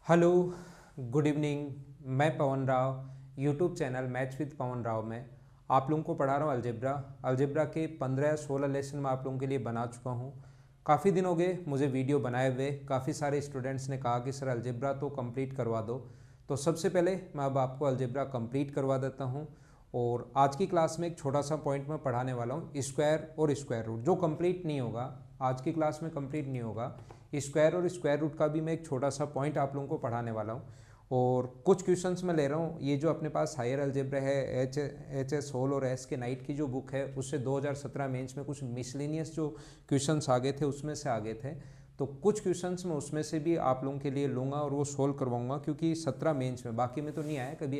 Hello, good evening. मैं Pawan Rao YouTube channel maths with Pawan Rao में आप लोगों को पढ़ा रहा हूँ अलजेब्रा के 15 या 16 लेसन मैं आप लोगों के लिए बना चुका हूँ। काफ़ी दिन हो गए मुझे वीडियो बनाए हुए। काफ़ी सारे स्टूडेंट्स ने कहा कि सर अलजेब्रा तो कंप्लीट करवा दो। तो सबसे पहले मैं अब आपको अलजेब्रा कंप्लीट करवा देता हूँ। और आज की क्लास में एक छोटा सा पॉइंट मैं पढ़ाने वाला हूँ, स्क्वायर और स्क्वायर रूट, जो कंप्लीट नहीं होगा आज की क्लास में, कंप्लीट नहीं होगा। स्क्वायर और स्क्वायर रूट का भी मैं एक छोटा सा पॉइंट आप लोगों को पढ़ाने वाला हूँ। और कुछ क्वेश्चंस मैं ले रहा हूँ, ये जो अपने पास हायर अलजेब्रा है, एच एस होल और एस के नाइट की जो बुक है, उससे 2017 मेंस में कुछ मिसलेनियस जो क्वेश्चंस आ गए थे उसमें से आ गए थे। तो कुछ क्वेश्चंस मैं उसमें से भी आप लोगों के लिए लूँगा और वो सोल्व करवाऊँगा, क्योंकि 17 मेंस में, बाकी में तो नहीं आया कभी।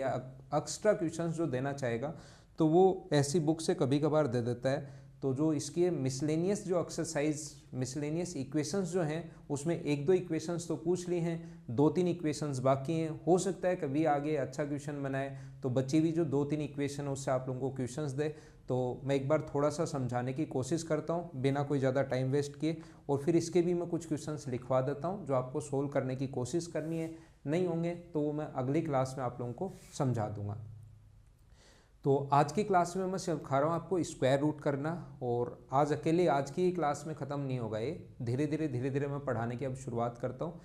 एक्स्ट्रा क्वेश्चंस जो देना चाहेगा तो वो ऐसी बुक से कभी कभार दे देता है। तो जो इसकी मिसलेनियस जो एक्सरसाइज, मिसलेनियस इक्वेशंस जो हैं, उसमें एक दो इक्वेशंस तो पूछ ली हैं, दो तीन इक्वेशंस बाकी हैं। हो सकता है कभी आगे अच्छा क्वेश्चन बनाए तो बची हुई जो दो तीन इक्वेशन है उससे आप लोगों को क्वेश्चंस दे। तो मैं एक बार थोड़ा सा समझाने की कोशिश करता हूँ बिना कोई ज़्यादा टाइम वेस्ट किए, और फिर इसके भी मैं कुछ क्वेश्चंस लिखवा देता हूँ जो आपको सोल्व करने की कोशिश करनी है। नहीं होंगे तो वो मैं अगली क्लास में आप लोगों को समझा दूंगा। तो आज की क्लास में मैं सिखा रहा हूँ आपको स्क्वायर रूट करना। और आज अकेले आज की क्लास में ख़त्म नहीं होगा, ये धीरे धीरे मैं पढ़ाने की अब शुरुआत करता हूँ।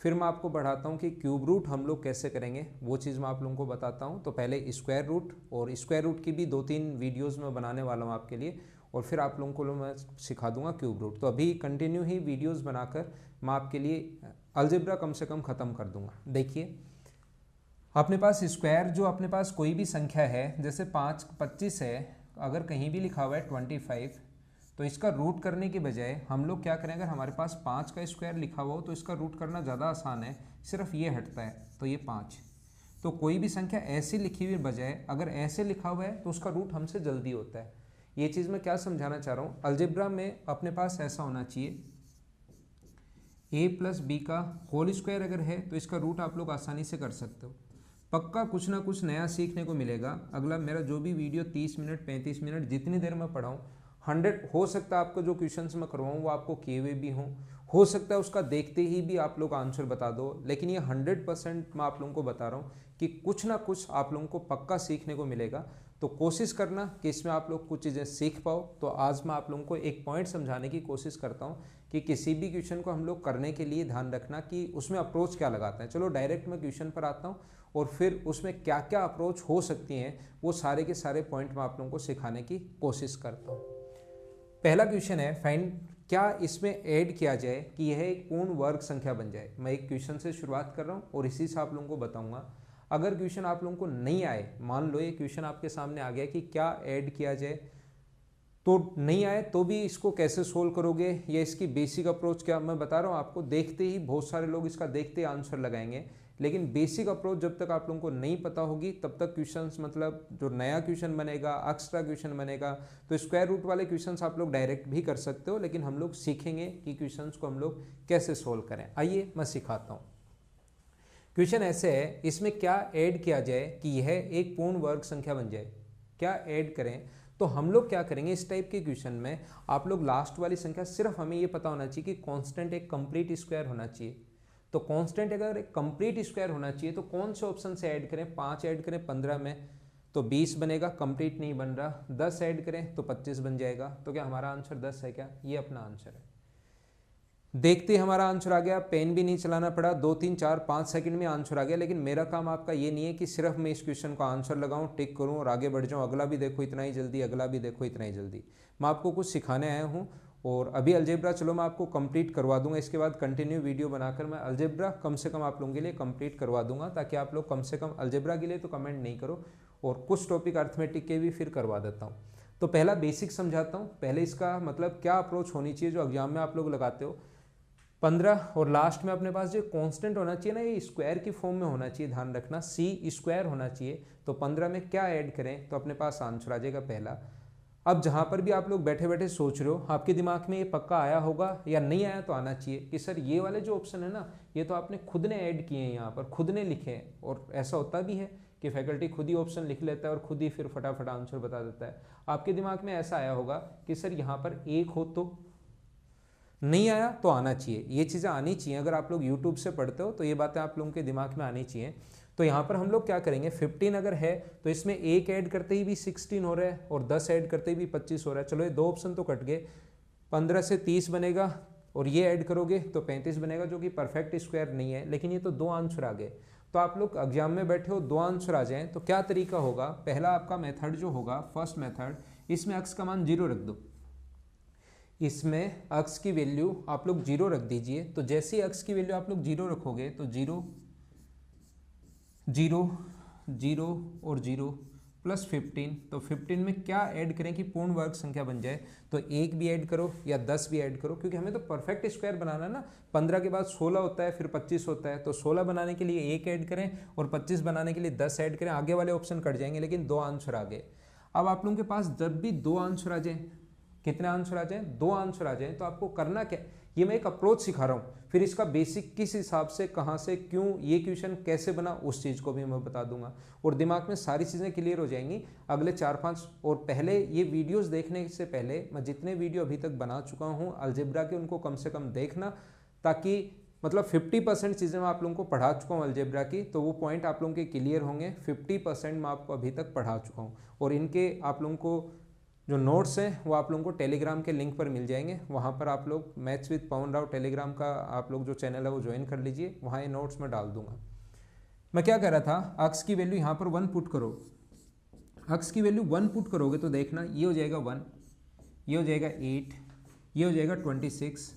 फिर मैं आपको बढ़ाता हूँ कि क्यूब रूट हम लोग कैसे करेंगे, वो चीज़ मैं आप लोगों को बताता हूँ। तो पहले स्क्वायर रूट, और स्क्वायर रूट की भी दो तीन वीडियोज़ मैं बनाने वाला हूँ आपके लिए, और फिर आप लोगों को मैं सिखा दूंगा क्यूब रूट। तो अभी कंटिन्यू ही वीडियोज़ बनाकर मैं आपके लिए अलजेब्रा कम से कम ख़त्म कर दूंगा। देखिए, अपने पास स्क्वायर, जो अपने पास कोई भी संख्या है, जैसे 25 है, अगर कहीं भी लिखा हुआ है 25, तो इसका रूट करने के बजाय हम लोग क्या करें, अगर हमारे पास 5 का स्क्वायर लिखा हुआ हो तो इसका रूट करना ज़्यादा आसान है, सिर्फ ये हटता है तो ये 5। तो कोई भी संख्या ऐसी लिखी हुई बजाय अगर ऐसे लिखा हुआ है तो उसका रूट हमसे जल्दी होता है। ये चीज़ मैं क्या समझाना चाह रहा हूँ, अलजेब्रा में अपने पास ऐसा होना चाहिए, a प्लस बी का होल स्क्वायर अगर है तो इसका रूट आप लोग आसानी से कर सकते हो। पक्का कुछ ना कुछ नया सीखने को मिलेगा। अगला मेरा जो भी वीडियो 30 मिनट 35 मिनट जितनी देर मैं पढ़ाऊँ, 100 हो सकता है आपको जो क्वेश्चंस मैं करवाऊँ वो आपको किए हुए भी हों, हो सकता है उसका देखते ही भी आप लोग आंसर बता दो, लेकिन ये 100% मैं आप लोगों को बता रहा हूँ कि कुछ ना कुछ आप लोगों को पक्का सीखने को मिलेगा। तो कोशिश करना कि इसमें आप लोग कुछ चीज़ें सीख पाओ। तो आज मैं आप लोगों को एक पॉइंट समझाने की कोशिश करता हूँ कि किसी भी क्वेश्चन को हम लोग करने के लिए ध्यान रखना कि उसमें अप्रोच क्या लगाते हैं। चलो डायरेक्ट मैं क्वेश्चन पर आता हूँ, और फिर उसमें क्या क्या अप्रोच हो सकती हैं वो सारे के सारे पॉइंट मैं आप लोगों को सिखाने की कोशिश करता हूँ। पहला क्वेश्चन है, फाइंड, क्या इसमें ऐड किया जाए कि यह एक पूर्ण वर्ग संख्या बन जाए। मैं एक क्वेश्चन से शुरुआत कर रहा हूँ और इसी से आप लोगों को बताऊंगा। अगर क्वेश्चन आप लोगों को नहीं आए, मान लो ये क्वेश्चन आपके सामने आ गया कि क्या ऐड किया जाए, तो नहीं आए तो भी इसको कैसे सोल्व करोगे, या इसकी बेसिक अप्रोच क्या, मैं बता रहा हूँ आपको। देखते ही बहुत सारे लोग इसका देखते ही आंसर लगाएंगे, लेकिन बेसिक अप्रोच जब तक आप लोगों को नहीं पता होगी तब तक क्वेश्चंस, मतलब जो नया क्वेश्चन बनेगा, एक्स्ट्रा क्वेश्चन बनेगा, तो स्क्वायर रूट वाले क्वेश्चंस आप लोग डायरेक्ट भी कर सकते हो, लेकिन हम लोग सीखेंगे कि क्वेश्चंस को हम लोग कैसे सोल्व करें। आइए मैं सिखाता हूँ। क्वेश्चन ऐसे है, इसमें क्या ऐड किया जाए कि यह एक पूर्ण वर्ग संख्या बन जाए। क्या ऐड करें, तो हम लोग क्या करेंगे इस टाइप के क्वेश्चन में, आप लोग लास्ट वाली संख्या, सिर्फ हमें ये पता होना चाहिए कि कांस्टेंट एक कंप्लीट स्क्वायर होना चाहिए। तो कांस्टेंट अगर एक कंप्लीट स्क्वायर होना चाहिए तो कौन से ऑप्शन से ऐड करें, 5 ऐड करें 15 में तो 20 बनेगा, कंप्लीट नहीं बन रहा। 10 ऐड करें तो 25 बन जाएगा। तो क्या हमारा आंसर 10 है क्या, ये अपना आंसर है। देखते ही हमारा आंसर आ गया, पेन भी नहीं चलाना पड़ा, 2 3 4 5 सेकंड में आंसर आ गया। लेकिन मेरा काम आपका ये नहीं है कि सिर्फ मैं इस क्वेश्चन का आंसर लगाऊं, टिक करूं और आगे बढ़ जाऊं, अगला भी देखो इतना ही जल्दी, अगला भी देखो इतना ही जल्दी। मैं आपको कुछ सिखाने आया हूं। और अभी अलजेब्रा चलो मैं आपको कंप्लीट करवा दूंगा, इसके बाद कंटिन्यू वीडियो बनाकर मैं अलजेब्रा कम से कम आप लोगों के लिए कंप्लीट करवा दूंगा, ताकि आप लोग कम से कम अलजेब्रा के लिए तो कमेंट नहीं करो, और कुछ टॉपिक अर्थमेटिक के भी फिर करवा देता हूँ। तो पहला बेसिक समझाता हूँ, पहले इसका मतलब क्या अप्रोच होनी चाहिए जो एग्जाम में आप लोग लगाते हो। 15 और लास्ट में अपने पास जो कांस्टेंट होना चाहिए ना, ये स्क्वायर की फॉर्म में होना चाहिए, ध्यान रखना, सी स्क्वायर होना चाहिए। तो 15 में क्या ऐड करें तो अपने पास आंसर आ जाएगा पहला। अब जहां पर भी आप लोग बैठे बैठे सोच रहे हो, आपके दिमाग में ये पक्का आया होगा या नहीं आया तो आना चाहिए कि सर ये वाले जो ऑप्शन है ना, ये तो आपने खुद ने ऐड किए हैं, यहाँ पर खुद ने लिखे हैं। और ऐसा होता भी है कि फैकल्टी खुद ही ऑप्शन लिख लेता है और खुद ही फिर फटाफट आंसर बता देता है। आपके दिमाग में ऐसा आया होगा कि सर यहाँ पर एक हो तो नहीं आया तो आना चाहिए, ये चीज़ें आनी चाहिए। अगर आप लोग यूट्यूब से पढ़ते हो तो ये बातें आप लोगों के दिमाग में आनी चाहिए। तो यहाँ पर हम लोग क्या करेंगे, 15 अगर है तो इसमें 1 ऐड करते ही भी 16 हो रहा है और 10 ऐड करते ही भी 25 हो रहा है। चलो ये 2 ऑप्शन तो कट गए, 15 से 30 बनेगा और ये ऐड करोगे तो 35 बनेगा, जो कि परफेक्ट स्क्वायर नहीं है, लेकिन ये तो 2 आंसर आ गए। तो आप लोग एग्जाम में बैठे हो 2 आंसर आ जाएं तो क्या तरीका होगा, पहला आपका मेथड जो होगा, फर्स्ट मेथड, इसमें अक्स का मान 0 रख दो। इसमें अक्स की वैल्यू आप लोग 0 रख दीजिए। तो जैसे ही अक्स की वैल्यू आप लोग 0 रखोगे तो 0 0 0 और 0 प्लस 15, तो 15 में क्या ऐड करें कि पूर्ण वर्ग संख्या बन जाए, तो 1 भी ऐड करो या 10 भी ऐड करो, क्योंकि हमें तो परफेक्ट स्क्वायर बनाना है ना। 15 के बाद 16 होता है, फिर 25 होता है, तो 16 बनाने के लिए 1 ऐड करें और 25 बनाने के लिए 10 ऐड करें, आगे वाले ऑप्शन कट जाएंगे, लेकिन 2 आंसर आ गए। अब आप लोगों के पास जब भी 2 आंसर आ जाए, कितने आंसर आ जाए, 2 आंसर आ जाए, तो आपको करना क्या, ये मैं एक अप्रोच सिखा रहा हूँ, फिर इसका बेसिक किस हिसाब से, कहाँ से, क्यों, ये क्वेश्चन कैसे बना, उस चीज़ को भी मैं बता दूंगा और दिमाग में सारी चीज़ें क्लियर हो जाएंगी अगले 4-5। और पहले ये वीडियोस देखने से पहले मैं जितने वीडियो अभी तक बना चुका हूँ अलजेब्रा के, उनको कम से कम देखना, ताकि मतलब 50% चीज़ें मैं आप लोगों को पढ़ा चुका हूँ अलजेब्रा की, तो वो पॉइंट आप लोगों के क्लियर होंगे। 50% मैं आपको अभी तक पढ़ा चुका हूँ और इनके आप लोगों को जो नोट्स हैं वो आप लोगों को टेलीग्राम के लिंक पर मिल जाएंगे। वहाँ पर आप लोग maths with Pawan Rao Telegram का आप लोग जो चैनल है वो ज्वाइन कर लीजिए, वहाँ ये नोट्स मैं डाल दूंगा। मैं क्या कह रहा था, अक्स की वैल्यू यहाँ पर 1 पुट करो। अक्स की वैल्यू 1 पुट करोगे तो देखना ये हो जाएगा 1, ये हो जाएगा 8, ये हो जाएगा 26,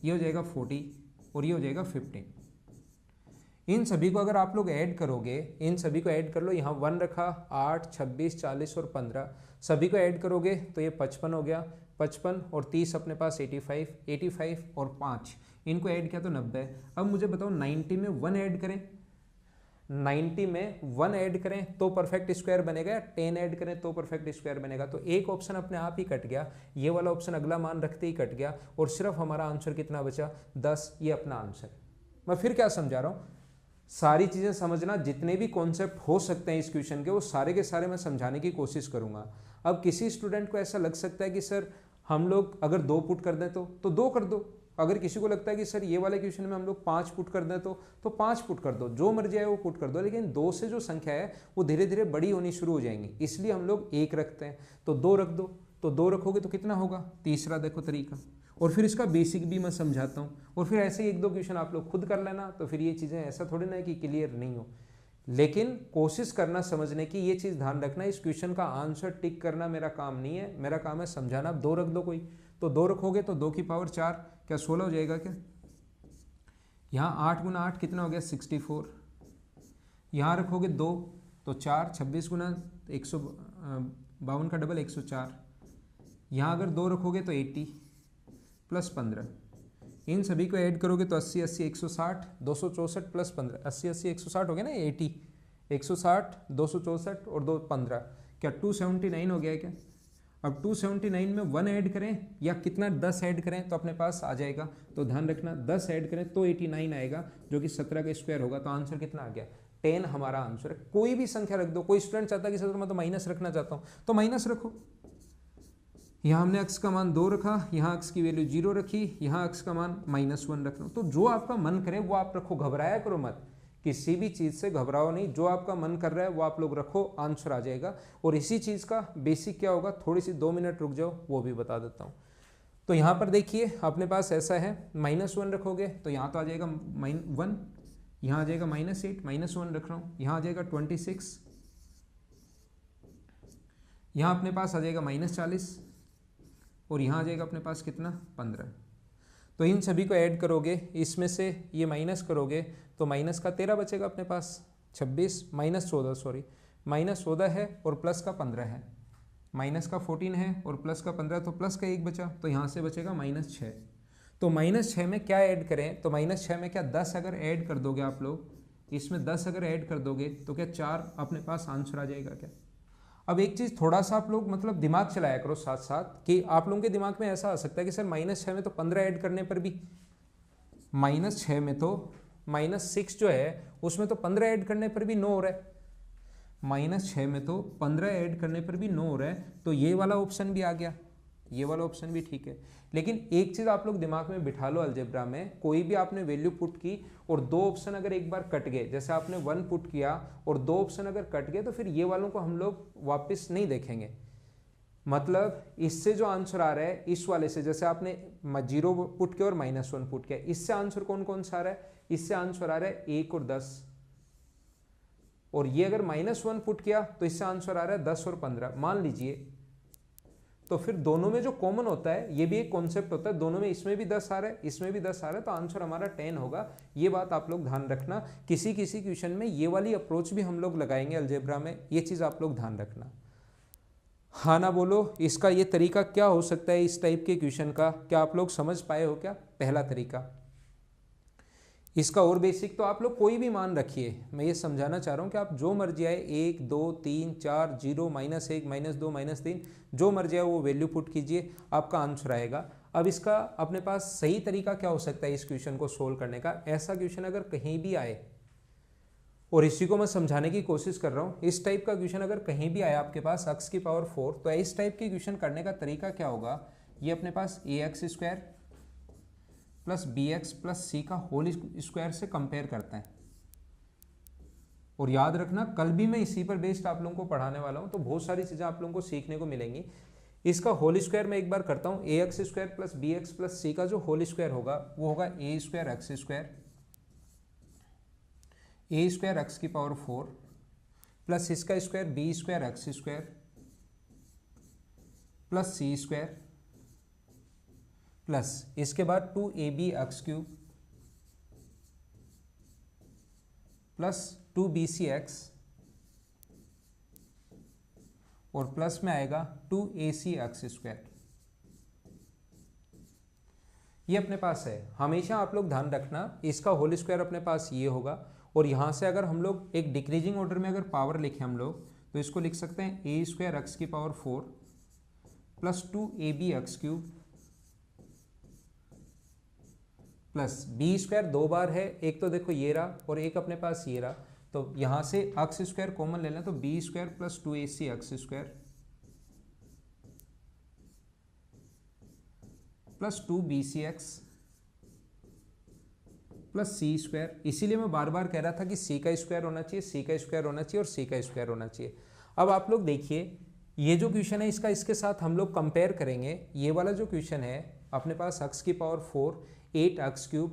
ये हो जाएगा 40 और ये हो जाएगा 15। इन सभी को अगर आप लोग ऐड करोगे, इन सभी को ऐड कर लो, यहाँ 1 रखा, 8, 26, 40 और 15, सभी को ऐड करोगे तो ये 55 हो गया, 55 और 30 अपने पास 85, 85 और 5 इनको ऐड किया तो 90। अब मुझे बताओ 90 में 1 ऐड करें, 90 में 1 ऐड करें तो परफेक्ट स्क्वायर बनेगा या 10 ऐड करें तो परफेक्ट स्क्वायर बनेगा। तो एक ऑप्शन अपने आप ही कट गया, ये वाला ऑप्शन अगला मान रखते ही कट गया और सिर्फ हमारा आंसर कितना बचा, 10। ये अपना आंसर। मैं फिर क्या समझा रहा हूँ, सारी चीज़ें समझना, जितने भी कॉन्सेप्ट हो सकते हैं इस क्वेश्चन के वो सारे के सारे मैं समझाने की कोशिश करूंगा। अब किसी स्टूडेंट को ऐसा लग सकता है कि सर हम लोग अगर 2 पुट कर दें तो 2 कर दो, अगर किसी को लगता है कि सर ये वाले क्वेश्चन में हम लोग 5 पुट कर दें तो 5 पुट कर दो, जो मर्जी है वो पुट कर दो, लेकिन 2 से जो संख्या है वो धीरे धीरे बड़ी होनी शुरू हो जाएंगी, इसलिए हम लोग 1 रखते हैं। तो 2 रख दो, तो 2 रखोगे तो कितना होगा, तीसरा देखो तरीका, और फिर इसका बेसिक भी मैं समझाता हूँ और फिर ऐसे ही 1-2 क्वेश्चन आप लोग खुद कर लेना। तो फिर ये चीज़ें ऐसा थोड़ी ना है कि क्लियर नहीं हो, लेकिन कोशिश करना समझने की, ये चीज़ ध्यान रखना, इस क्वेश्चन का आंसर टिक करना मेरा काम नहीं है, मेरा काम है समझाना। 2 रख दो कोई, तो 2 रखोगे तो 2 की पावर 4, क्या 16 हो जाएगा क्या, यहाँ 8 गुना 8 कितना हो गया 64, यहाँ रखोगे 2 तो 4, 26 गुना 152 का डबल 104, यहाँ अगर 2 रखोगे तो 80 प्लस 15, इन सभी को ऐड करोगे तो 80 80 160, 264 प्लस 15, 80 80 160 हो गया ना, 80 160 264 और 2 15, क्या 279 हो गया है क्या। अब 279 में 1 ऐड करें या कितना 10 ऐड करें तो अपने पास आ जाएगा, तो ध्यान रखना 10 ऐड करें तो 89 आएगा, जो कि 17 का स्क्वायर होगा। तो आंसर कितना आ गया, 10 हमारा आंसर है। कोई भी संख्या रख दो, कोई स्टूडेंट चाहता है कि सर मैं तो माइनस रखना चाहता हूँ, तो माइनस रखो। यहाँ हमने अक्स का मान 2 रखा, यहाँ अक्स की वैल्यू 0 रखी, यहाँ अक्स का मान -1 रख लो। तो जो आपका मन करे वो आप रखो, घबराया करो मत, किसी भी चीज़ से घबराओ नहीं, जो आपका मन कर रहा है वो आप लोग रखो, आंसर आ जाएगा। और इसी चीज़ का बेसिक क्या होगा, थोड़ी सी 2 मिनट रुक जाओ, वो भी बता देता हूँ। तो यहाँ पर देखिए अपने पास ऐसा है, -1 रखोगे तो यहाँ तो आ जाएगा -1, यहाँ आ जाएगा -8, -1 रख रहा हूँ, यहाँ आ जाएगा 26, यहाँ अपने पास आ जाएगा -40 और यहाँ आ जाएगा अपने पास कितना 15। तो इन सभी को ऐड करोगे, इसमें से ये माइनस करोगे तो माइनस का 13 बचेगा अपने पास, 26 -14 सॉरी -14 है और प्लस का 15 है, माइनस का 14 है और प्लस का 15, तो प्लस का 1 बचा, तो यहाँ से बचेगा -6। तो -6 में क्या ऐड करें, तो -6 में क्या 10 अगर ऐड कर दोगे आप लोग, इसमें 10 अगर ऐड कर दोगे तो क्या 4 अपने पास आंसर आ जाएगा क्या। अब एक चीज़ थोड़ा सा आप लोग मतलब दिमाग चलाया करो साथ साथ, कि आप लोगों के दिमाग में ऐसा आ सकता है कि सर -6 में तो 15 ऐड करने पर भी, -6 में तो -6 जो है उसमें तो 15 ऐड करने पर भी 9 हो रहा है, -6 में तो 15 ऐड करने पर भी 9 हो रहा है, तो ये वाला ऑप्शन भी आ गया। ये वाला ऑप्शन भी ठीक है। लेकिन एक चीज़ आप लोग दिमाग में बिठा लो, अलजेब्रा में कोई भी आपने वैल्यू पुट की और दो ऑप्शन अगर एक बार कट गए, जैसे आपने 1 पुट किया और दो ऑप्शन अगर कट गए, तो फिर ये वालों को हम लोग वापस नहीं देखेंगे। मतलब इससे जो आंसर आ रहा है इस वाले से, जैसे आपने 0 पुट किया और -1 पुट किया, इससे आंसर कौन कौन सा आ रहा है? इससे आंसर आ रहा है 1 और 10। और ये अगर -1 पुट किया तो इससे आंसर आ रहा है 10 और 15 मान लीजिए। तो फिर दोनों में जो कॉमन होता है, ये भी एक कॉन्सेप्ट होता है, दोनों में इसमें भी 10 आ रहा है, इसमें भी 10 आ रहा है, तो आंसर हमारा 10 होगा। ये बात आप लोग ध्यान रखना। किसी किसी क्वेश्चन में ये वाली अप्रोच भी हम लोग लगाएंगे अलजेब्रा में, ये चीज़ आप लोग ध्यान रखना। हाँ ना बोलो, इसका ये तरीका क्या हो सकता है इस टाइप के क्वेश्चन का? क्या आप लोग समझ पाए हो क्या पहला तरीका? इसका और बेसिक तो आप लोग कोई भी मान रखिए, मैं ये समझाना चाह रहा हूँ कि आप जो मर्जी आए 1 2 3 4 0 -1 -2 -3 जो मर्जी आए वो वैल्यू पुट कीजिए, आपका आंसर आएगा। अब इसका अपने पास सही तरीका क्या हो सकता है इस क्वेश्चन को सोल्व करने का? ऐसा क्वेश्चन अगर कहीं भी आए, और इसी को मैं समझाने की कोशिश कर रहा हूँ, इस टाइप का क्वेश्चन अगर कहीं भी आए आपके पास x⁴, तो इस टाइप के क्वेश्चन करने का तरीका क्या होगा? ये अपने पास ax² plus bx plus c का होल स्क्वायर से कंपेयर करते हैं। और याद रखना कल भी मैं इसी पर बेस्ड आप लोगों को पढ़ाने वाला हूं, तो बहुत सारी चीजें आप लोगों को सीखने को मिलेंगी। इसका होल स्क्वायर मैं एक बार करता हूं, ax² plus bx plus c का जो होल स्क्वायर होगा वो होगा a²x² प्लस इसका square b²x² plus c² plus इसके बाद 2ab(x³ प्लस 2bcx और प्लस में आएगा 2ac(x²। ये अपने पास है। हमेशा आप लोग ध्यान रखना इसका होल स्क्वायर अपने पास ये होगा, और यहाँ से अगर हम लोग एक डिक्रीजिंग ऑर्डर में अगर पावर लिखें हम लोग, तो इसको लिख सकते हैं a²x⁴ plus 2ab(x³ plus b² 2 बार है, एक तो देखो ये रहा और एक अपने पास ये रहा, तो यहाँ से x² कॉमन ले लें तो b² plus 2ac(x² plus 2bcx plus c²। इसीलिए मैं बार बार कह रहा था कि c का स्क्वायर होना चाहिए, c का स्क्वायर होना चाहिए और c का स्क्वायर होना चाहिए। अब आप लोग देखिए ये जो क्वेश्चन है इसका इसके साथ हम लोग कंपेयर करेंगे। ये वाला जो क्वेश्चन है अपने पास x⁴ 8x³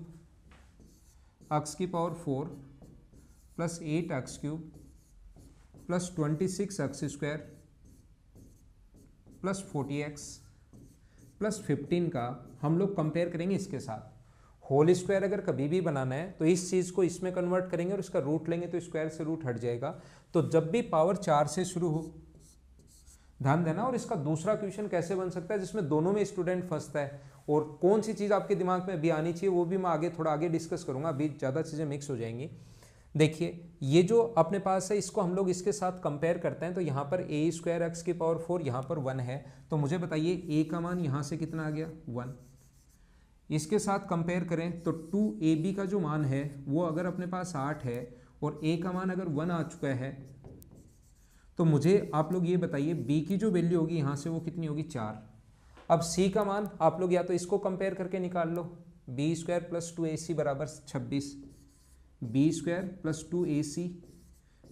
plus 8x³ plus 26x² plus 40x plus 15 का हम लोग कंपेयर करेंगे इसके साथ। होल स्क्वायर अगर कभी भी बनाना है तो इस चीज़ को इसमें कन्वर्ट करेंगे और इसका रूट लेंगे तो स्क्वायर से रूट हट जाएगा। तो जब भी पावर 4 से शुरू हो, ध्यान देना। और इसका दूसरा क्वेश्चन कैसे बन सकता है जिसमें दोनों में स्टूडेंट फंसता है, और कौन सी चीज़ आपके दिमाग में भी आनी चाहिए वो भी मैं आगे थोड़ा आगे डिस्कस करूंगा, अभी ज़्यादा चीज़ें मिक्स हो जाएंगी। देखिए ये जो अपने पास है इसको हम लोग इसके साथ कंपेयर करते हैं, तो यहाँ पर a²x⁴ यहाँ पर 1 है, तो मुझे बताइए a का मान यहाँ से कितना आ गया 1। इसके साथ कंपेयर करें तो 2ab का जो मान है वो अगर अपने पास 8 है और a का मान अगर 1 आ चुका है, तो मुझे आप लोग ये बताइए b की जो वैल्यू होगी यहाँ से वो कितनी होगी 4। अब c का मान आप लोग या तो इसको कंपेयर करके निकाल लो, b² प्लस 2ac बराबर 26, b² प्लस 2ac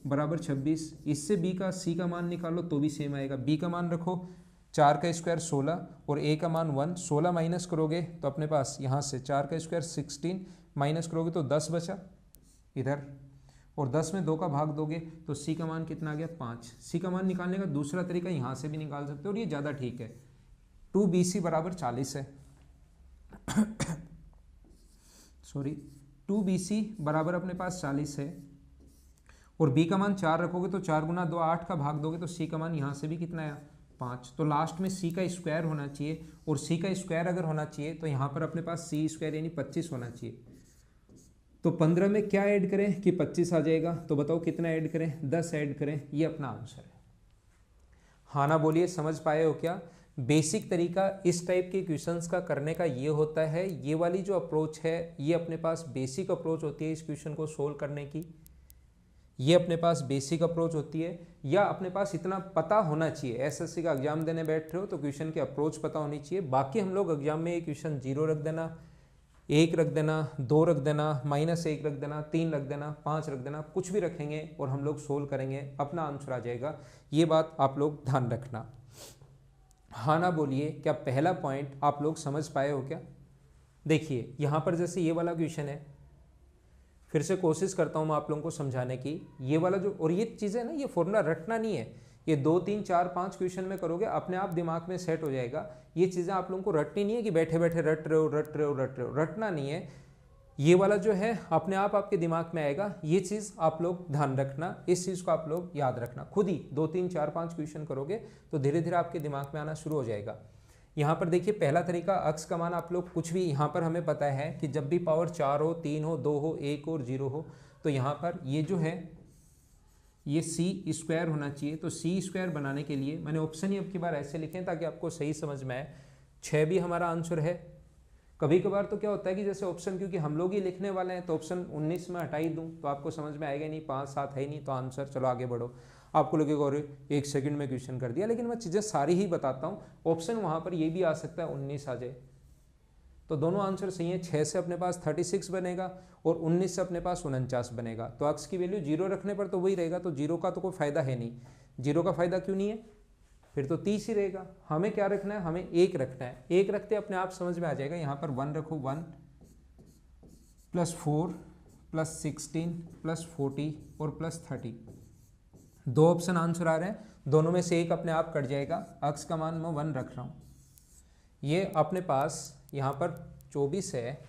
बराबर 26। इससे b का c का मान निकालो तो भी सेम आएगा। b का मान रखो 4 का स्क्वायर 16 और a का मान 1, 16 माइनस करोगे तो अपने पास यहाँ से 4 का स्क्वायर 16 माइनस करोगे तो 10 बचा इधर, और 10 में 2 का भाग दोगे तो c का मान कितना आ गया 5। c का मान निकालने का दूसरा तरीका यहाँ से भी निकाल सकते हो और ये ज़्यादा ठीक है। 2bc बराबर 40 है सॉरी 2bc बराबर अपने पास 40 है, और b का मान 4 रखोगे तो 4 गुना 2 8 का भाग दोगे तो c का मान यहाँ से भी कितना आया 5। तो लास्ट में c का स्क्वायर होना चाहिए, और c का स्क्वायर अगर होना चाहिए तो यहाँ पर अपने पास c² यानी 25 होना चाहिए। तो 15 में क्या ऐड करें कि 25 आ जाएगा, तो बताओ कितना ऐड करें 10 ऐड करें, ये अपना आंसर है। हाँ ना बोलिए, समझ पाए हो क्या? बेसिक तरीका इस टाइप के क्वेश्चंस का करने का ये होता है। ये वाली जो अप्रोच है ये अपने पास बेसिक अप्रोच होती है इस क्वेश्चन को सोल्व करने की। ये अपने पास बेसिक अप्रोच होती है, या अपने पास इतना पता होना चाहिए, एसएससी का एग्जाम देने बैठ रहे हो तो क्वेश्चन की अप्रोच पता होनी चाहिए। बाकी हम लोग एग्जाम में ये क्वेश्चन 0 रख देना, 1 रख देना, 2 रख देना, -1 रख देना, 3 रख देना, 5 रख देना, कुछ भी रखेंगे और हम लोग सोल्व करेंगे, अपना आंसर आ जाएगा। ये बात आप लोग ध्यान रखना। हाँ ना बोलिए, क्या पहला पॉइंट आप लोग समझ पाए हो क्या? देखिए यहाँ पर जैसे ये वाला क्वेश्चन है, फिर से कोशिश करता हूँ मैं आप लोगों को समझाने की। ये वाला जो, और ये चीज़ें ना, ये फॉर्मूला रटना नहीं है, ये 2 3 4 5 क्वेश्चन में करोगे अपने आप दिमाग में सेट हो जाएगा। ये चीज़ें आप लोगों को रटनी नहीं है कि बैठे बैठे रट रहे हो, रटना नहीं है। ये वाला जो है अपने आप आपके दिमाग में आएगा। ये चीज़ आप लोग ध्यान रखना, इस चीज़ को आप लोग याद रखना। खुद ही 2 3 4 5 क्वेश्चन करोगे तो धीरे धीरे आपके दिमाग में आना शुरू हो जाएगा। यहाँ पर देखिए पहला तरीका, अक्स का मान आप लोग कुछ भी, यहाँ पर हमें पता है कि जब भी पावर 4 हो, 3 हो, 2 हो, 1 और 0 हो, तो यहाँ पर ये जो है ये सी स्क्वायर होना चाहिए। तो सी स्क्वायर बनाने के लिए मैंने ऑप्शन ही अब की बार ऐसे लिखे हैं ताकि आपको सही समझ में आए। 6 भी हमारा आंसर है। कभी कभार तो क्या होता है कि जैसे ऑप्शन, क्योंकि हम लोग ही लिखने वाले हैं, तो ऑप्शन 19 में हटा ही दूँ तो आपको समझ में आएगा नहीं, 5 7 है ही नहीं, तो आंसर चलो आगे बढ़ो। आपको लगेगा और 1 सेकंड में क्वेश्चन कर दिया, लेकिन मैं चीज़ें सारी ही बताता हूँ। ऑप्शन वहाँ पर ये भी आ सकता है 19 आ जाए, तो दोनों आंसर सही है। 6 से अपने पास 36 बनेगा और 19 से अपने पास 49 बनेगा। तो अक्स की वैल्यू 0 रखने पर तो वही रहेगा, तो 0 का तो कोई फायदा है नहीं। 0 का फायदा क्यों नहीं है? फिर तो 30 ही रहेगा। हमें क्या रखना है? हमें 1 रखना है। 1 रखते अपने आप समझ में आ जाएगा। यहाँ पर 1 रखो, 1 + 4 + 16 + 40 और +30, 2 ऑप्शन आंसर आ रहे हैं, दोनों में से एक अपने आप कट जाएगा। अक्स का मान मैं 1 रख रहा हूँ। ये अपने पास यहाँ पर 24 है,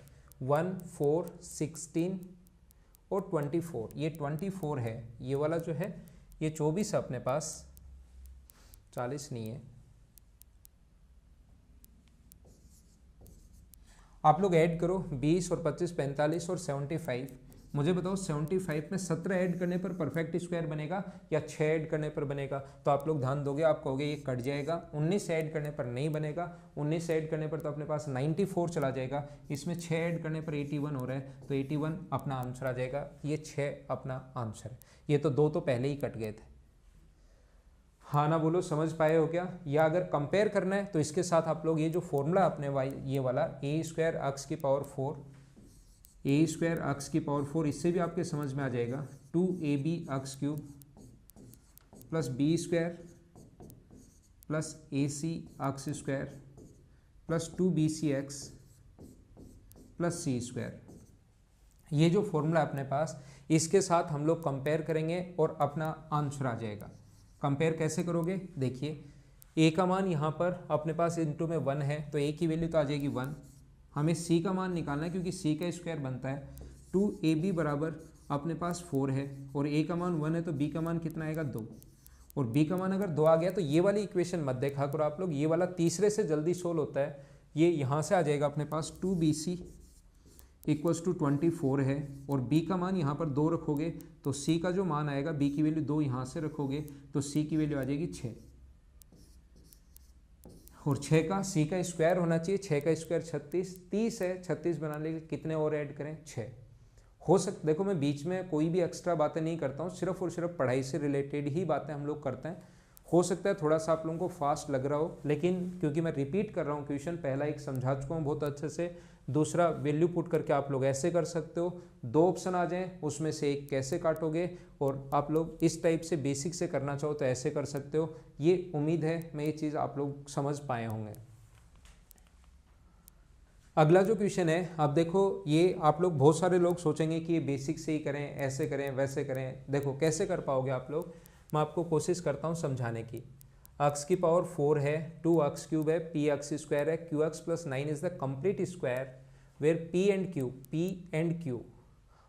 1 4 16 और 24, ये 24 है। ये वाला जो है ये 24 है अपने पास, 40 नहीं है। आप लोग ऐड करो, 20 और 25 45 और 75। मुझे बताओ 75 में 17 ऐड करने पर परफेक्ट स्क्वायर बनेगा या 6 ऐड करने पर बनेगा? तो आप लोग ध्यान दोगे, आप कहोगे ये कट जाएगा। 19 ऐड करने पर नहीं बनेगा। 19 ऐड करने पर तो अपने पास 94 चला जाएगा। इसमें 6 ऐड करने पर 81 हो रहा है, तो 81 अपना आंसर आ जाएगा। ये 6 अपना आंसर है। ये तो 2 तो पहले ही कट गए थे। हाँ ना बोलो, समझ पाए हो क्या? या अगर कंपेयर करना है तो इसके साथ आप लोग ये जो फॉर्मूला अपने ये वाला a² अक्स की पावर 4, a² अक्स की पावर 4, इससे भी आपके समझ में आ जाएगा। 2ab x cube plus b² plus ac x square plus 2bcx plus c²। ये जो फॉर्मूला अपने पास, इसके साथ हम लोग कंपेयर करेंगे और अपना आंसर आ जाएगा। कंपेयर कैसे करोगे? देखिए, a का मान यहाँ पर अपने पास इनटू में 1 है, तो a की वैल्यू तो आ जाएगी 1। हमें c का मान निकालना है क्योंकि c का स्क्वायर बनता है 2ab बराबर अपने पास 4 है, और a का मान 1 है, तो b का मान कितना आएगा? 2। और b का मान अगर 2 आ गया तो ये वाली इक्वेशन मत देखा करो आप लोग, ये वाला तीसरे से जल्दी सोल्व होता है। ये यहाँ से आ जाएगा अपने पास 2bc = 24 है, और b का मान यहाँ पर 2 रखोगे तो c का जो मान आएगा, b की वैल्यू 2 यहाँ से रखोगे तो c की वैल्यू आ जाएगी 6। और 6 का c का स्क्वायर होना चाहिए, 6 का स्क्वायर 36, 30 है। 36 बनाने के लिए कितने और ऐड करें? 6 हो सकता। देखो मैं बीच में कोई भी एक्स्ट्रा बातें नहीं करता हूँ, सिर्फ और सिर्फ पढ़ाई से रिलेटेड ही बातें हम लोग करते हैं। हो सकता है थोड़ा सा आप लोगों को फास्ट लग रहा हो, लेकिन क्योंकि मैं रिपीट कर रहा हूँ क्वेश्चन, पहला एक समझा चुका हूँ बहुत अच्छे से, दूसरा वैल्यू पुट करके आप लोग ऐसे कर सकते हो। 2 ऑप्शन आ जाएं, उसमें से एक कैसे काटोगे, और आप लोग इस टाइप से बेसिक से करना चाहो तो ऐसे कर सकते हो। ये उम्मीद है मैं ये चीज़ आप लोग समझ पाए होंगे। अगला जो क्वेश्चन है, अब देखो, ये आप लोग बहुत सारे लोग सोचेंगे कि ये बेसिक से ही करें, ऐसे करें, वैसे करें। देखो कैसे कर पाओगे आप लोग, मैं आपको कोशिश करता हूँ समझाने की। अक्स की पावर 4 है, 2 अक्स क्यूब है, p अक्स स्क्वायर है, q x plus 9 is the complete square where p and q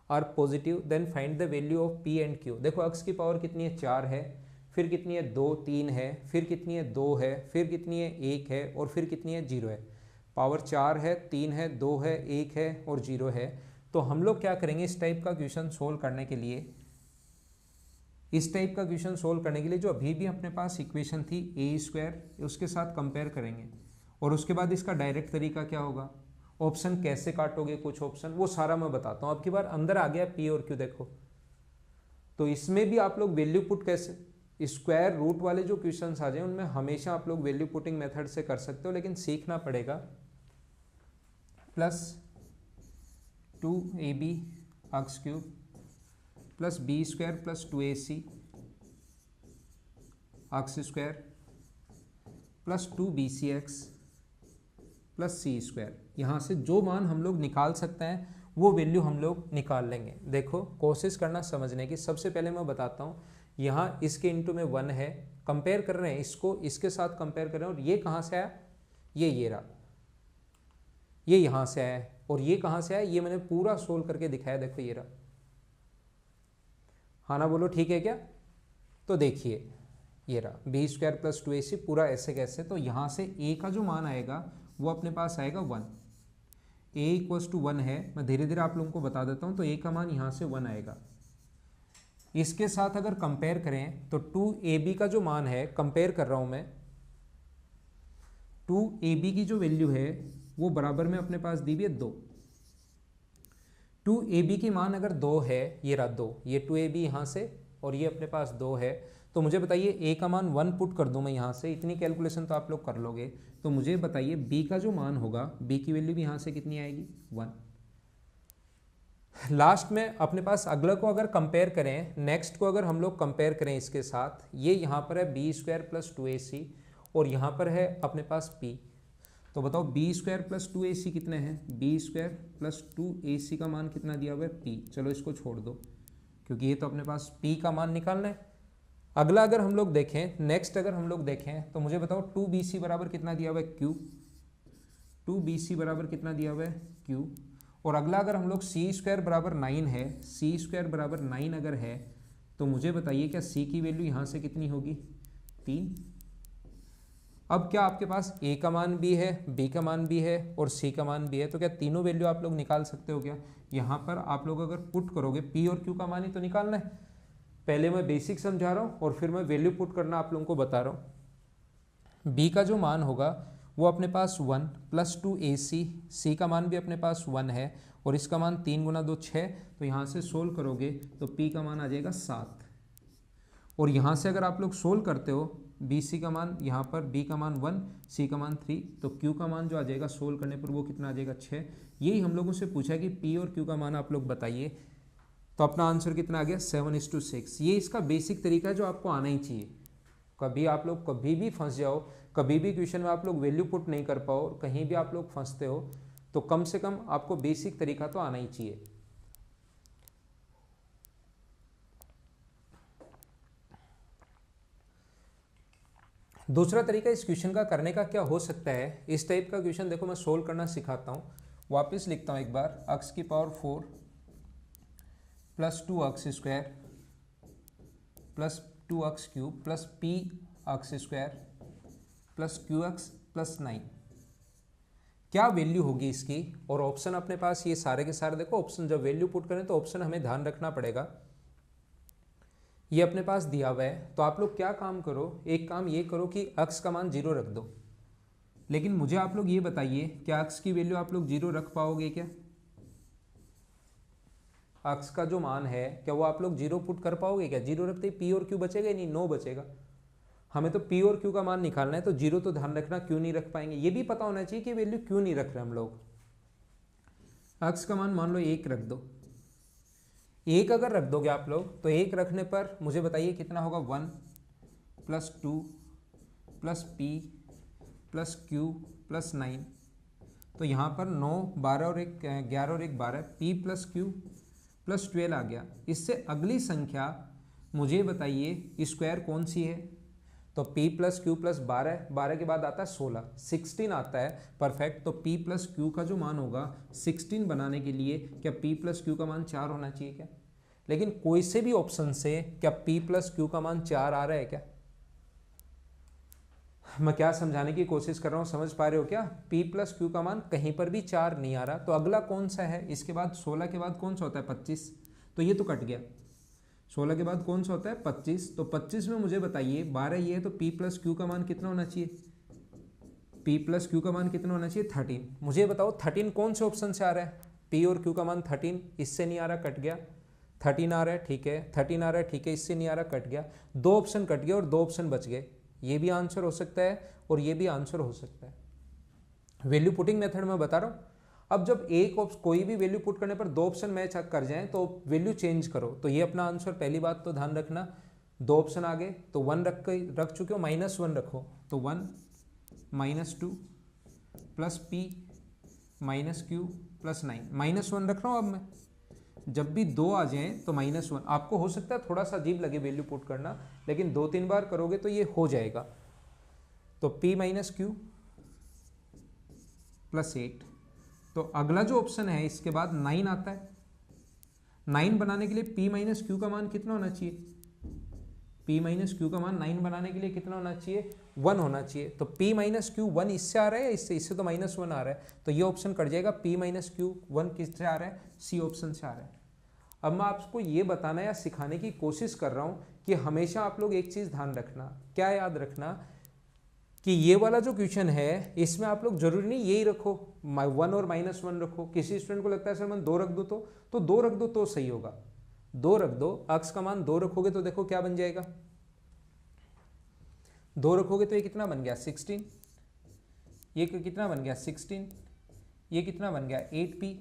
are positive, then find the value of p and q। देखो अक्स की पावर कितनी है? 4 है, फिर कितनी है? 2 3 है, फिर कितनी है? 2 है, फिर कितनी है? 1 है, और फिर कितनी है? 0 है। पावर 4 है, 3 है, 2 है, 1 है और 0 है। तो हम लोग क्या करेंगे, इस टाइप का क्वेश्चन सोल्व करने के लिए, जो अभी भी अपने पास इक्वेशन थी a², उसके साथ कंपेयर करेंगे, और उसके बाद इसका डायरेक्ट तरीका क्या होगा, ऑप्शन कैसे काटोगे, कुछ ऑप्शन वो सारा मैं बताता हूँ। अब की बार अंदर आ गया p और q। देखो तो इसमें भी आप लोग वैल्यू पुट कैसे, स्क्वायर रूट वाले जो क्वेश्चंस आ जाए उनमें हमेशा आप लोग वैल्यू पुटिंग मेथड से कर सकते हो, लेकिन सीखना पड़ेगा। Plus 2ab x cube plus b square plus 2ac x square plus 2bcx plus c square. यहाँ से जो मान हम लोग निकाल सकते हैं वो वैल्यू हम लोग निकाल लेंगे। देखो कोशिश करना समझने की। सबसे पहले मैं बताता हूँ, यहाँ इसके इंटू में 1 है, कंपेयर कर रहे हैं इसको इसके साथ कंपेयर कर रहे हैं, और ये कहाँ से आया, ये रहा, ये यहाँ से आया, और ये कहाँ से आया, ये मैंने पूरा सोल्व करके दिखाया। देखो ये रहा, हाँ ना बोलो ठीक है क्या। तो देखिए ये रहा बी स्क्वायर प्लस 2ac पूरा ऐसे कैसे, तो यहाँ से a का जो मान आएगा वो अपने पास आएगा 1, a इक्वल्स टू 1 है। मैं धीरे धीरे आप लोगों को बता देता हूँ। तो a का मान यहाँ से 1 आएगा। इसके साथ अगर कंपेयर करें तो 2ab का जो मान है, कंपेयर कर रहा हूँ मैं, 2ab की जो वैल्यू है वो बराबर में अपने पास दी हुई है 2। 2ab की मान अगर 2 है, ये रहा 2, ये 2ab यहाँ से और ये अपने पास 2 है, तो मुझे बताइए a का मान 1 पुट कर दूं मैं यहाँ से, इतनी कैलकुलेशन तो आप लोग कर लोगे। तो मुझे बताइए b का जो मान होगा, b की वैल्यू भी यहाँ से कितनी आएगी, 1। लास्ट में अपने पास अगला को अगर कंपेयर करें, नेक्स्ट को अगर हम लोग कंपेयर करें इसके साथ, ये यहाँ पर है बी स्क्वायर प्लस 2ac और यहाँ पर है अपने पास p। तो बताओ बी स्क्वायर प्लस 2ac कितने हैं, बी स्क्वायर प्लस 2ac का मान कितना दिया हुआ है, p। चलो इसको छोड़ दो क्योंकि ये तो अपने पास p का मान निकालना है। अगला अगर हम लोग देखें, नेक्स्ट अगर हम लोग देखें तो मुझे बताओ 2bc बराबर कितना दिया हुआ है, q। 2bc बराबर कितना दिया हुआ है, q। और अगला अगर हम लोग सी स्क्वायर बराबर 9 है, सी स्क्वायर बराबर 9 अगर है तो मुझे बताइए क्या c की वैल्यू यहाँ से कितनी होगी, 3। अब क्या आपके पास a का मान भी है, b का मान भी है और c का मान भी है, तो क्या तीनों वैल्यू आप लोग निकाल सकते हो क्या। यहाँ पर आप लोग अगर पुट करोगे, p और q का मान ही तो निकालना है। पहले मैं बेसिक समझा रहा हूँ और फिर मैं वैल्यू पुट करना आप लोगों को बता रहा हूँ। b का जो मान होगा वो अपने पास 1 प्लस 2ac, c का मान भी अपने पास 1 है और इसका मान 3 गुना 2 6, तो यहाँ से सोल्व करोगे तो p का मान आ जाएगा 7। और यहाँ से अगर आप लोग सोल्व करते हो, bc का मान यहाँ पर, b का मान 1, c का मान 3, तो q का मान जो आ जाएगा सोल्व करने पर वो कितना आ जाएगा, 6। यही हम लोगों से पूछा कि p और q का मान आप लोग बताइए, तो अपना आंसर कितना आ गया, 7:6। ये इसका बेसिक तरीका है जो आपको आना ही चाहिए। कभी आप लोग कभी भी फंस जाओ, कभी भी क्वेश्चन में आप लोग वैल्यू पुट नहीं कर पाओ, कहीं भी आप लोग फंसते हो, तो कम से कम आपको बेसिक तरीका तो आना ही चाहिए। दूसरा तरीका इस क्वेश्चन का करने का क्या हो सकता है, इस टाइप का क्वेश्चन देखो मैं सोल्व करना सिखाता हूँ। वापस लिखता हूँ एक बार, x की power 4 plus 2x square plus 2x cube plus p x square plus qx plus 9, क्या वैल्यू होगी इसकी। और ऑप्शन अपने पास ये सारे के सारे, देखो ऑप्शन जब वैल्यू पुट करें तो ऑप्शन हमें ध्यान रखना पड़ेगा। ये अपने पास दिया हुआ है, तो आप लोग क्या काम करो, एक काम ये करो कि x का मान 0 रख दो। लेकिन मुझे आप लोग ये बताइए, क्या x की वैल्यू आप लोग 0 रख पाओगे क्या। x का जो मान है क्या वो आप लोग 0 पुट कर पाओगे क्या। 0 रखते ही p और q बचेगा ही नहीं, 9 बचेगा। हमें तो p और q का मान निकालना है, तो 0 तो ध्यान रखना, क्यों नहीं रख पाएंगे। ये भी पता होना चाहिए कि वैल्यू क्यों नहीं रख रहे हम लोग। x का मान लो 1 रख दो। 1 अगर रख दोगे आप लोग, तो 1 रखने पर मुझे बताइए कितना होगा, 1 plus 2 plus p plus q plus 9। तो यहाँ पर 9 12 और 1 11 और 1 12, p प्लस q प्लस 12 आ गया। इससे अगली संख्या मुझे बताइए स्क्वायर कौन सी है, तो p प्लस क्यू प्लस 12, 12 के बाद आता है 16, 16 आता है, परफेक्ट। तो p प्लस क्यू का जो मान होगा 16 बनाने के लिए क्या p प्लस क्यू का मान 4 होना चाहिए क्या। लेकिन कोई से भी ऑप्शन से क्या p प्लस क्यू का मान 4 आ रहा है क्या। मैं क्या समझाने की कोशिश कर रहा हूँ, समझ पा रहे हो क्या। p प्लस क्यू का मान कहीं पर भी 4 नहीं आ रहा। तो अगला कौन सा है, इसके बाद 16 के बाद कौन सा होता है, 25। तो ये तो कट गया। 16 के बाद कौन सा होता है, 25। तो 25 में मुझे बताइए 12 ये है, तो p प्लस क्यू का मान कितना होना चाहिए, p प्लस क्यू का मान कितना होना चाहिए, 13। मुझे बताओ 13 कौन से ऑप्शन से आ रहा है, p और q का मान 13, इससे नहीं आ रहा, कट गया। 13 आ रहा है, ठीक है, 13 आ रहा है, ठीक है, इससे नहीं आ रहा, कट गया, 2 ऑप्शन कट गया और 2 ऑप्शन बच गए। ये भी आंसर हो सकता है और ये भी आंसर हो सकता है। वैल्यू पुटिंग मेथड में बता रहा हूँ। अब जब कोई भी वैल्यू पुट करने पर 2 ऑप्शन मैच कर जाएं तो वैल्यू चेंज करो। तो ये अपना आंसर, पहली बात तो ध्यान रखना, 2 ऑप्शन आ गए तो 1 रख चुके हो, -1 रखो, तो 1 -2 plus p minus q plus 9, -1 रख रहा हूँ। अब मैं जब भी 2 आ जाएं तो -1, आपको हो सकता है थोड़ा सा अजीब लगे वैल्यू पुट करना, लेकिन 2-3 बार करोगे तो ये हो जाएगा। तो p माइनस q प्लस 8। तो अगला जो ऑप्शन है इसके बाद 9 आता है। 9 बनाने के लिए p माइनस क्यू का मान कितना होना चाहिए? p माइनस क्यू का मान 9 बनाने के लिए कितना होना चाहिए? 1 होना चाहिए। तो p माइनस क्यू 1 इससे आ रहा है या इससे तो -1 आ रहा है, तो ये ऑप्शन कट जाएगा। p माइनस क्यू 1 किससे आ रहा है? सी ऑप्शन से आ रहा है। अब मैं आपको ये बताना या सिखाने की कोशिश कर रहा हूँ कि हमेशा आप लोग एक चीज़ ध्यान रखना, क्या याद रखना, कि ये वाला जो क्वेश्चन है इसमें आप लोग जरूरी नहीं यही रखो, 1 और -1 रखो। किसी स्टूडेंट को लगता है सर मैं 2 रख दो, तो 2 रख दो तो सही होगा। 2 रख दो, अक्स का मान 2 रखोगे तो देखो क्या बन जाएगा, 2 रखोगे तो ये कितना बन गया 16, ये कितना बन गया 16, ये कितना बन गया 8p,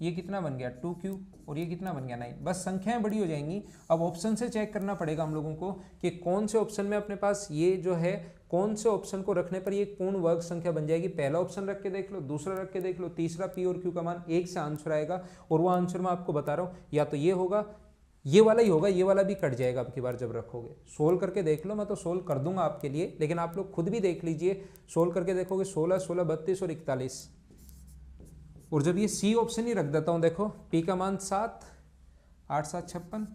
ये कितना बन गया 2q, और ये कितना बन गया 9। बस संख्याएं बड़ी हो जाएंगी। अब ऑप्शन से चेक करना पड़ेगा हम लोगों को कि कौन से ऑप्शन में अपने पास ये जो है, कौन से ऑप्शन को रखने पर ये एक पूर्ण वर्ग संख्या बन जाएगी। पहला ऑप्शन रख के देख लो, दूसरा रख के देख लो, तीसरा p और q का मान 1 से आंसर आएगा। और वो आंसर मैं आपको बता रहा हूँ, या तो ये होगा, ये वाला ही होगा, ये वाला भी कट जाएगा अब की बार जब रखोगे। सोल्व करके देख लो, मैं तो सोल्व कर दूंगा आपके लिए, लेकिन आप लोग खुद भी देख लीजिए। सोल्व करके देखोगे 16, 16, 32 और 41। और जब ये सी ऑप्शन ही रख देता हूं, देखो p का मान 7, 8, 7, 56,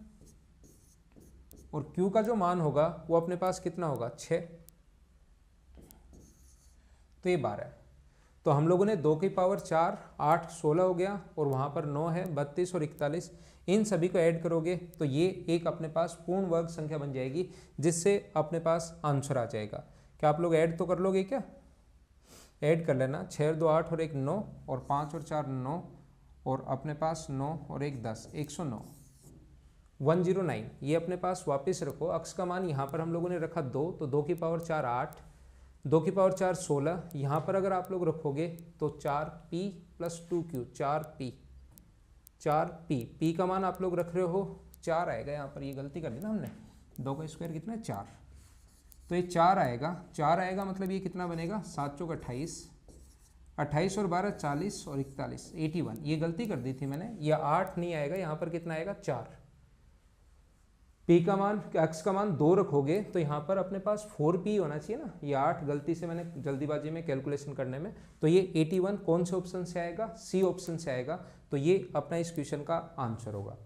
और q का जो मान होगा वो अपने पास कितना होगा 6, तो ये 12 है। तो हम लोगों ने 2 की पावर 4, 8, 16 हो गया, और वहां पर 9 है, 32 और 41। इन सभी को ऐड करोगे तो ये एक अपने पास पूर्ण वर्ग संख्या बन जाएगी, जिससे अपने पास आंसर आ जाएगा। क्या आप लोग ऐड तो कर लोगे क्या? ऐड कर लेना, 6 और 2 8 और 1 9, और 5 और 4 9, और अपने पास 9 और 1 10, 109, 109। ये अपने पास वापस रखो। अक्स का मान यहाँ पर हम लोगों ने रखा 2, तो 2 की पावर 4 8, 2 की पावर 4 16। यहाँ पर अगर आप लोग रखोगे तो 4p plus 2q, 4p, p का मान आप लोग रख रहे हो 4 आएगा। यहाँ पर ये गलती कर दी ना हमने, 2 का स्क्वायर कितना है 4, तो ये 4 आएगा। 4 आएगा मतलब ये कितना बनेगा 7 चौक 28, 28 और 12 40 और 41, 81। ये गलती कर दी थी मैंने, ये 8 नहीं आएगा, यहाँ पर कितना आएगा 4। p का मान, x का मान 2 रखोगे तो यहाँ पर अपने पास 4p होना चाहिए ना, ये 8 गलती से मैंने जल्दीबाजी में कैलकुलेशन करने में, तो ये 81 कौन से ऑप्शन से आएगा? सी ऑप्शन से आएगा। तो ये अपना इस क्वेश्चन का आंसर होगा।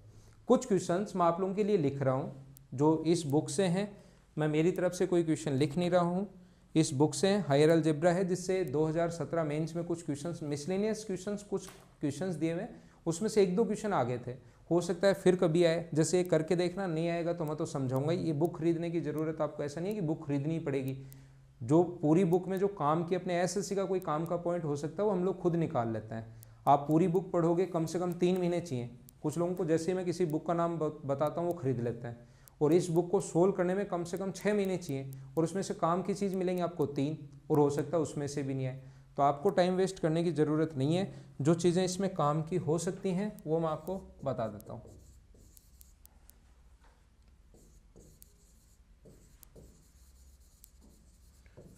कुछ क्वेश्चंस मैं आप लोगों के लिए लिख रहा हूँ जो इस बुक से हैं, मैं मेरी तरफ से कोई क्वेश्चन लिख नहीं रहा हूँ, इस बुक से हायर अलजेब्रा है, जिससे 2017 मेंस में कुछ क्वेश्चंस, मिसलेनियस क्वेश्चंस, कुछ क्वेश्चंस दिए हुए, उसमें से 1-2 क्वेश्चन आ गए थे। हो सकता है फिर कभी आए, जैसे ये करके देखना, नहीं आएगा तो मैं तो समझाऊंगा। ये बुक खरीदने की ज़रूरत आपको ऐसा नहीं है कि बुक खरीदनी ही पड़ेगी। जो पूरी बुक में जो काम की अपने एसएससी का कोई काम का पॉइंट हो सकता है वो हम लोग खुद निकाल लेते हैं। आप पूरी बुक पढ़ोगे, कम से कम 3 महीने चाहिए। कुछ लोगों को जैसे ही मैं किसी बुक का नाम बताता हूँ वो खरीद लेते हैं, और इस बुक को सोल्व करने में कम से कम 6 महीने चाहिए, और उसमें से काम की चीज़ मिलेंगी आपको 3, और हो सकता है उसमें से भी नहीं आए। तो आपको टाइम वेस्ट करने की ज़रूरत नहीं है। जो चीज़ें इसमें काम की हो सकती हैं वो मैं आपको बता देता हूँ।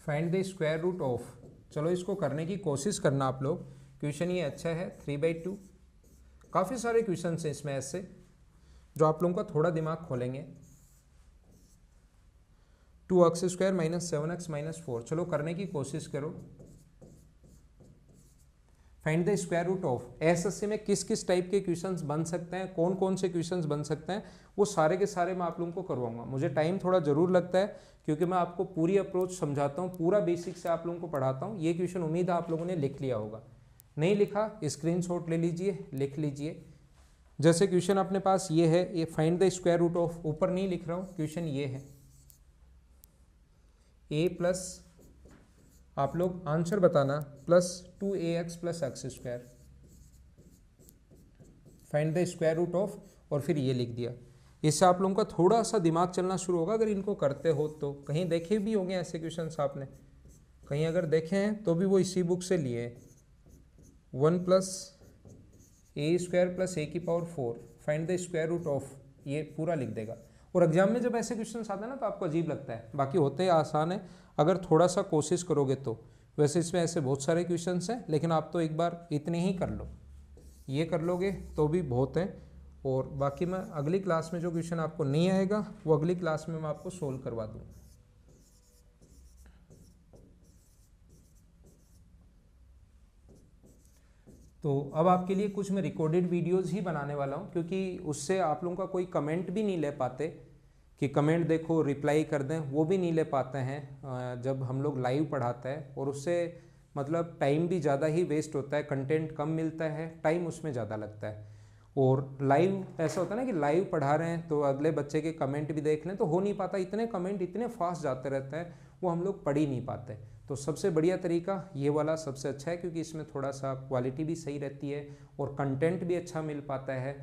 Find the square root of, चलो इसको करने की कोशिश करना आप लोग। क्वेश्चन ये अच्छा है, 3/2। काफ़ी सारे क्वेश्चन हैं इसमें ऐसे जो आप लोगों का थोड़ा दिमाग खोलेंगे। 2x² - 7x - 4, चलो करने की कोशिश करो। Find the square root of, SSC में किस किस टाइप के क्वेश्चंस बन सकते हैं, कौन कौन से क्वेश्चंस बन सकते हैं, वो सारे के सारे मैं आप लोगों को करवाऊंगा। मुझे टाइम थोड़ा जरूर लगता है क्योंकि मैं आपको पूरी अप्रोच समझाता हूँ, पूरा बेसिक से आप लोगों को पढ़ाता हूँ। ये क्वेश्चन उम्मीद है आप लोगों ने लिख लिया होगा, नहीं लिखा स्क्रीनशॉट ले लीजिए, लिख लीजिए। जैसे क्वेश्चन अपने पास ये है, ये find the square root of, ऊपर नहीं लिख रहा हूँ, क्वेश्चन ये है a प्लस, आप लोग आंसर बताना, plus 2ax + x²। Find the square root of, और फिर ये लिख दिया। इससे आप लोगों का थोड़ा सा दिमाग चलना शुरू होगा अगर इनको करते हो तो। कहीं देखे भी होंगे ऐसे क्वेश्चंस आपने, कहीं अगर देखे हैं तो भी वो इसी बुक से लिए। 1 + a² + a⁴ find the square root of, ये पूरा लिख देगा। और एग्जाम में जब ऐसे क्वेश्चंस आते हैं ना तो आपको अजीब लगता है, बाकी होते हैं आसान है अगर थोड़ा सा कोशिश करोगे तो। वैसे इसमें ऐसे बहुत सारे क्वेश्चंस हैं, लेकिन आप तो एक बार इतने ही कर लो, ये कर लोगे तो भी बहुत है। और बाकी मैं अगली क्लास में जो क्वेश्चन आपको नहीं आएगा वो अगली क्लास में मैं आपको सोल्व करवा दूँ। तो अब आपके लिए कुछ मैं रिकॉर्डेड वीडियोस ही बनाने वाला हूँ, क्योंकि उससे आप लोगों का कोई कमेंट भी नहीं ले पाते कि कमेंट देखो रिप्लाई कर दें, वो भी नहीं ले पाते हैं जब हम लोग लाइव पढ़ाते हैं। और उससे मतलब टाइम भी ज़्यादा ही वेस्ट होता है, कंटेंट कम मिलता है, टाइम उसमें ज़्यादा लगता है। और लाइव ऐसा होता है ना कि लाइव पढ़ा रहे हैं तो अगले बच्चे के कमेंट भी देख लें, तो हो नहीं पाता, इतने कमेंट इतने फास्ट जाते रहते हैं वो हम लोग पढ़ ही नहीं पाते। तो सबसे बढ़िया तरीका ये वाला सबसे अच्छा है, क्योंकि इसमें थोड़ा सा क्वालिटी भी सही रहती है और कंटेंट भी अच्छा मिल पाता है।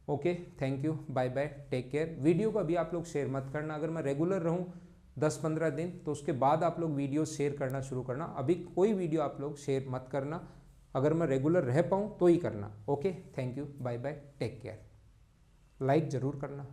Okay, thank you, bye bye, take care. Video को अभी आप लोग शेयर मत करना, अगर मैं रेगुलर रहूँ 10-15 दिन तो उसके बाद आप लोग वीडियो शेयर करना शुरू करना। अभी कोई वीडियो आप लोग शेयर मत करना, अगर मैं रेगुलर रह पाऊँ तो ही करना। Okay, thank you, bye bye, take care. Like ज़रूर करना।